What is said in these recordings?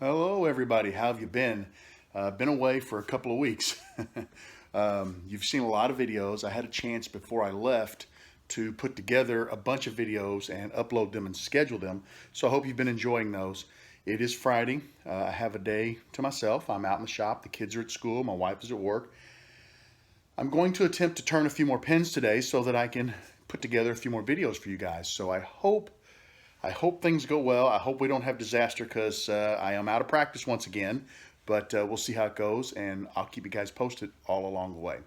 Hello everybody, how have you been? Been away for a couple of weeks. You've seen a lot of videos. I had a chance before I left to put together a bunch of videos and upload them and schedule them. So I hope you've been enjoying those. It is Friday. I have a day to myself. I'm out in the shop. The kids are at school. My wife is at work. I'm going to attempt to turn a few more pins today so that I can put together a few more videos for you guys. So I hope things go well. I hope we don't have disaster because I am out of practice once again, but we'll see how it goes, and I'll keep you guys posted all along the way.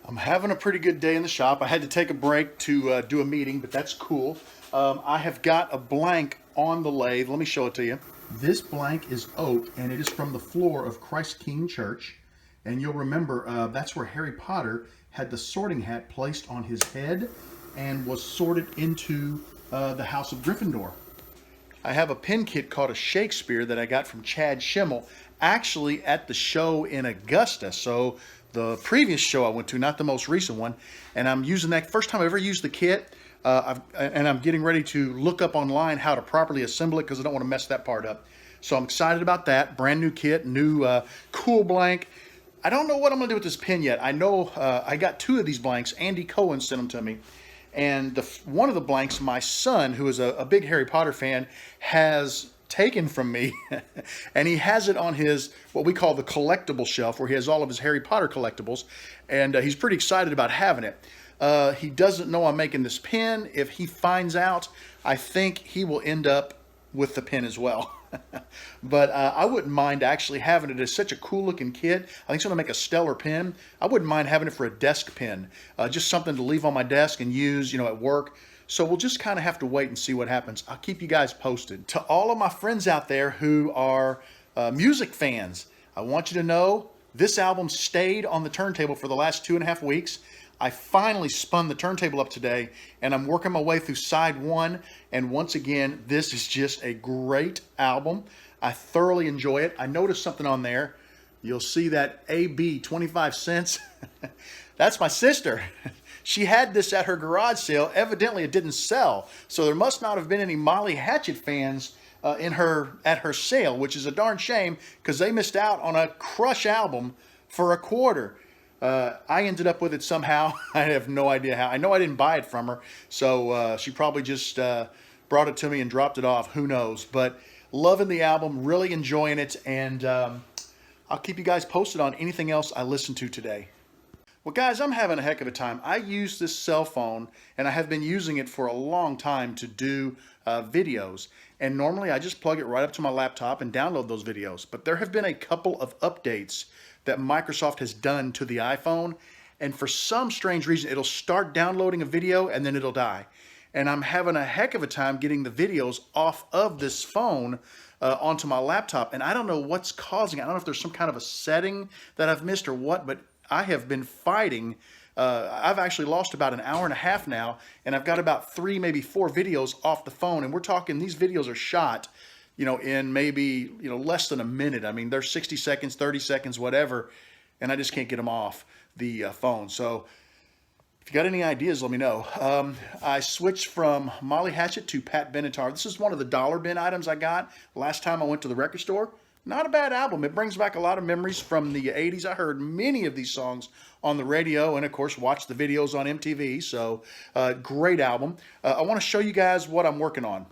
I'm having a pretty good day in the shop. I had to take a break to do a meeting, but that's cool. I have got a blank on the lathe. Let me show it to you. This blank is oak, and it is from the floor of Christ King Church. And you'll remember that's where Harry Potter had the sorting hat placed on his head and was sorted into the House of Gryffindor. I have a pin kit called a Shakespeare that I got from Chad Schimmel, actually at the show in Augusta. So the previous show I went to, not the most recent one, and I'm using that first time I ever used the kit. And I'm getting ready to look up online how to properly assemble it because I don't want to mess that part up. So I'm excited about that. Brand new kit, new cool blank. I don't know what I'm going to do with this pin yet. I know I got two of these blanks. Andy Cohen sent them to me. And one of the blanks, my son, who is a big Harry Potter fan, has taken from me. And he has it on his, what we call the collectible shelf, where he has all of his Harry Potter collectibles. And he's pretty excited about having it. He doesn't know I'm making this pin. If he finds out, I think he will end up with the pin as well. But I wouldn't mind actually having it as such a cool looking kit. I think it's going to make a stellar pin. I wouldn't mind having it for a desk pin, just something to leave on my desk and use, at work. So we'll just kind of have to wait and see what happens. I'll keep you guys posted. To all of my friends out there who are music fans, I want you to know this album stayed on the turntable for the last 2.5 weeks. I finally spun the turntable up today, and I'm working my way through side one. And once again, this is just a great album. I thoroughly enjoy it. I noticed something on there. You'll see that AB 25 cents. That's my sister. She had this at her garage sale. Evidently, it didn't sell. So there must not have been any Molly Hatchet fans at her sale, which is a darn shame because they missed out on a Crush album for a quarter. I ended up with it somehow. I have no idea how. I know I didn't buy it from her, so she probably just brought it to me and dropped it off. Who knows? But loving the album, really enjoying it, and I'll keep you guys posted on anything else I listen to today. Well, guys, I'm having a heck of a time. I use this cell phone, and I have been using it for a long time to do videos. And normally I just plug it right up to my laptop and download those videos. But there have been a couple of updates that Microsoft has done to the iPhone, and for some strange reason it'll start downloading a video and then it'll die. And I'm having a heck of a time getting the videos off of this phone onto my laptop, and I don't know what's causing it. I don't know if there's some kind of a setting that I've missed or what, but I have been fighting. I've actually lost about an hour and a half now, and I've got about 3, maybe 4 videos off the phone, and we're talking these videos are shot in maybe, less than a minute. I mean, they're 60 seconds, 30 seconds, whatever, and I just can't get them off the phone. So if you got any ideas, let me know. I switched from Molly Hatchet to Pat Benatar. This is one of the dollar bin items I got last time I went to the record store. Not a bad album. It brings back a lot of memories from the 80s. I heard many of these songs on the radio and, of course, watched the videos on MTV. So, great album. I want to show you guys what I'm working on.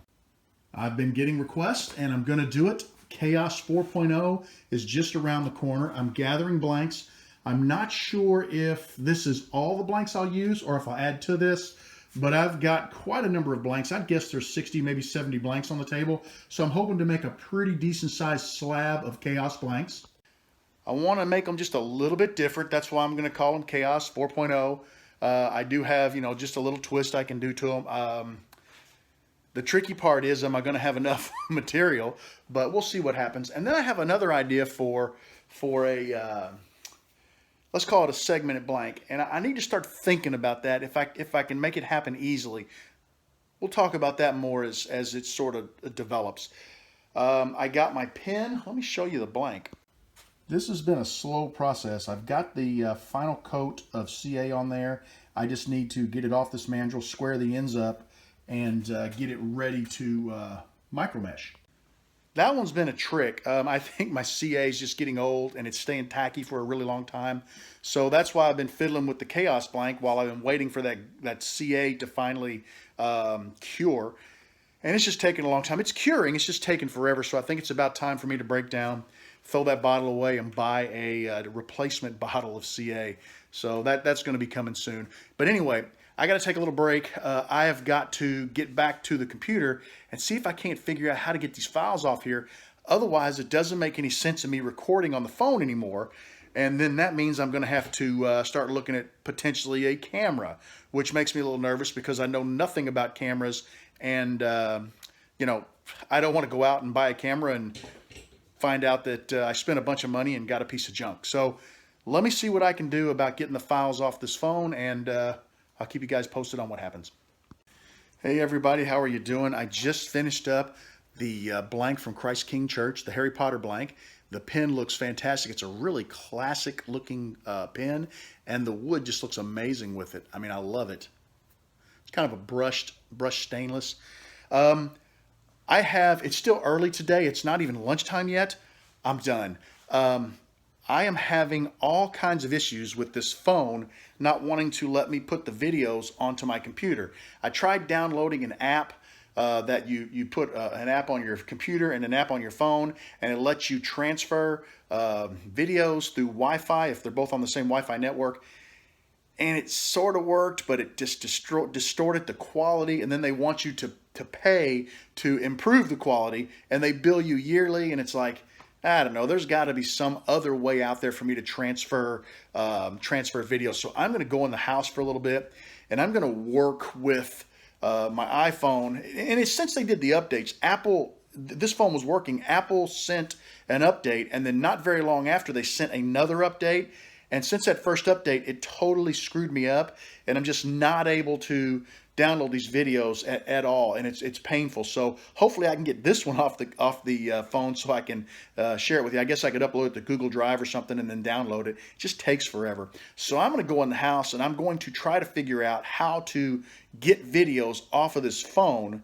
I've been getting requests, and I'm going to do it. Chaos 4.0 is just around the corner. I'm gathering blanks. I'm not sure if this is all the blanks I'll use or if I'll add to this, but I've got quite a number of blanks. I'd guess there's 60, maybe 70 blanks on the table. So I'm hoping to make a pretty decent sized slab of Chaos blanks. I want to make them just a little bit different. That's why I'm going to call them Chaos 4.0. I do have, just a little twist I can do to them. The tricky part is, am I going to have enough material? But we'll see what happens. And then I have another idea for a, let's call it a segmented blank. And I need to start thinking about that if I can make it happen easily. We'll talk about that more as it sort of develops. I got my pen. Let me show you the blank. This has been a slow process. I've got the final coat of CA on there. I just need to get it off this mandrel, square the ends up, and get it ready to micro mesh. that one's been a trick. I think my CA is just getting old and it's staying tacky for a really long time. So that's why I've been fiddling with the Chaos blank while I've been waiting for that CA to finally cure. And it's just taking a long time. It's curing, it's just taking forever. So I think it's about time for me to break down, throw that bottle away, and buy a replacement bottle of CA. So that's going to be coming soon. But anyway, I got to take a little break. I have got to get back to the computer and see if I can't figure out how to get these files off here. Otherwise, it doesn't make any sense of me recording on the phone anymore. And then that means I'm going to have to start looking at potentially a camera, which makes me a little nervous because I know nothing about cameras. And, you know, I don't want to go out and buy a camera and find out that I spent a bunch of money and got a piece of junk. So let me see what I can do about getting the files off this phone, and I'll keep you guys posted on what happens. Hey everybody, how are you doing? I just finished up the blank from Christ King Church, the Harry Potter blank. The pen looks fantastic. It's a really classic looking pen, and the wood just looks amazing with it. I mean, I love it. It's kind of a brushed stainless. It's still early today. It's not even lunchtime yet. I'm done. I am having all kinds of issues with this phone not wanting to let me put the videos onto my computer. I tried downloading an app that you put an app on your computer and an app on your phone, and it lets you transfer videos through Wi-Fi if they're both on the same Wi-Fi network. And it sort of worked, but it just distorted the quality, and then they want you to pay to improve the quality, and they bill you yearly, and it's like, I don't know, there's got to be some other way out there for me to transfer videos. So I'm going to go in the house for a little bit, and I'm going to work with my iPhone. And since they did the updates, this phone was working. Apple sent an update, and then not very long after, they sent another update. And since that first update, it totally screwed me up, and I'm just not able to download these videos at all, and it's painful. So hopefully I can get this one off the phone so I can share it with you. I guess I could upload it to Google Drive or something and then download it. It just takes forever. So I'm going to go in the house and I'm going to try to figure out how to get videos off of this phone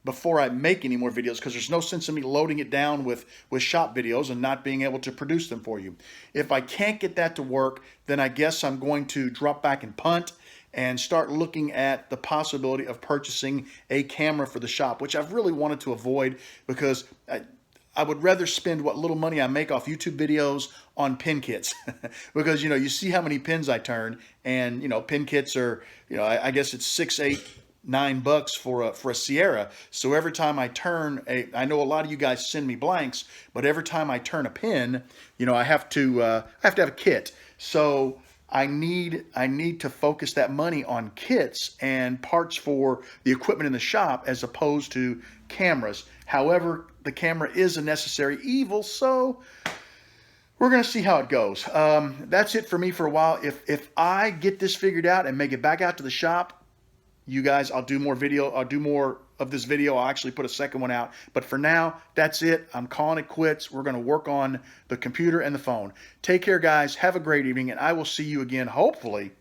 before I make any more videos, because there's no sense in me loading it down with shop videos and not being able to produce them for you. If I can't get that to work, then I guess I'm going to drop back and punt and start looking at the possibility of purchasing a camera for the shop, which I've really wanted to avoid, because I would rather spend what little money I make off YouTube videos on pin kits. Because, you know, you see how many pins I turn, and, you know, pin kits are, you know, I guess it's $6, $8, $9 for a Sierra. So every time I turn I know a lot of you guys send me blanks, but every time I turn a pin, you know, I have to have a kit. So I need to focus that money on kits and parts for the equipment in the shop as opposed to cameras. However, the camera is a necessary evil, so we're going to see how it goes. That's it for me for a while. If I get this figured out and make it back out to the shop, you guys, I'll do more video. I'll do more of this video. I'll actually put a second one out. But for now, that's it. I'm calling it quits. We're going to work on the computer and the phone. Take care, guys. Have a great evening, and I will see you again, hopefully,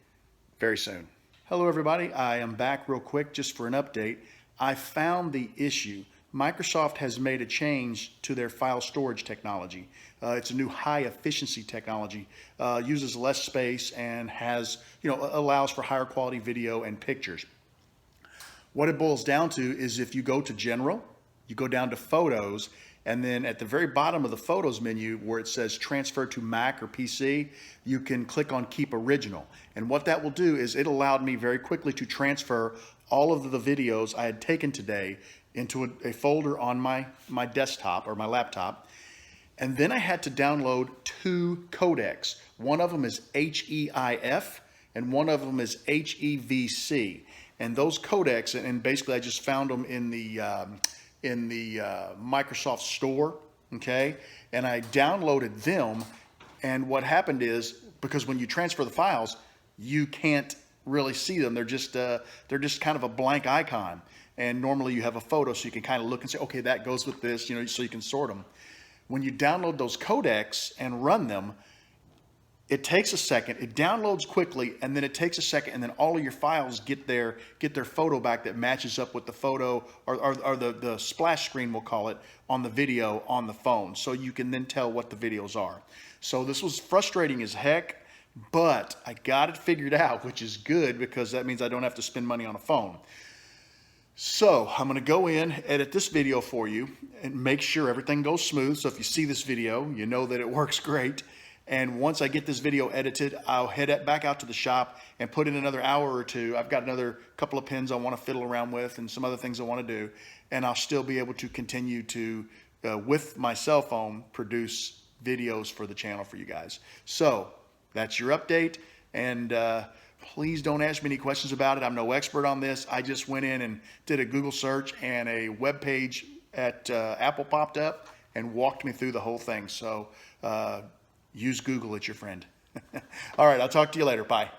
very soon. Hello, everybody. I am back real quick just for an update. I found the issue. Microsoft has made a change to their file storage technology. It's a new high efficiency technology, uses less space, and has, you know, allows for higher quality video and pictures. What it boils down to is if you go to General, you go down to Photos, and then at the very bottom of the Photos menu where it says Transfer to Mac or PC, you can click on Keep Original. And what that will do is it allowed me very quickly to transfer all of the videos I had taken today into a folder on my desktop or my laptop. And then I had to download 2 codecs. One of them is HEIF and one of them is HEVC. And those codecs, and basically I just found them in the Microsoft Store, okay? And I downloaded them, and what happened is, because when you transfer the files, you can't really see them. They're just kind of a blank icon. And normally you have a photo, so you can kind of look and say, okay, that goes with this, you know, so you can sort them. When you download those codecs and run them, it takes a second, it downloads quickly, and then it takes a second, and then all of your files get their photo back that matches up with the photo or the splash screen, we'll call it, on the video on the phone. So you can then tell what the videos are. So this was frustrating as heck, but I got it figured out, which is good because that means I don't have to spend money on a phone. So I'm going to go in, edit this video for you, and make sure everything goes smooth. So if you see this video, you know that it works great. And once I get this video edited, I'll head back out to the shop and put in another hour or two. I've got another couple of pins I want to fiddle around with and some other things I want to do. And I'll still be able to continue to, with my cell phone, produce videos for the channel for you guys. So that's your update. And please don't ask me any questions about it. I'm no expert on this. I just went in and did a Google search, and a web page at Apple popped up and walked me through the whole thing. So use Google, it's your friend. All right, I'll talk to you later. Bye.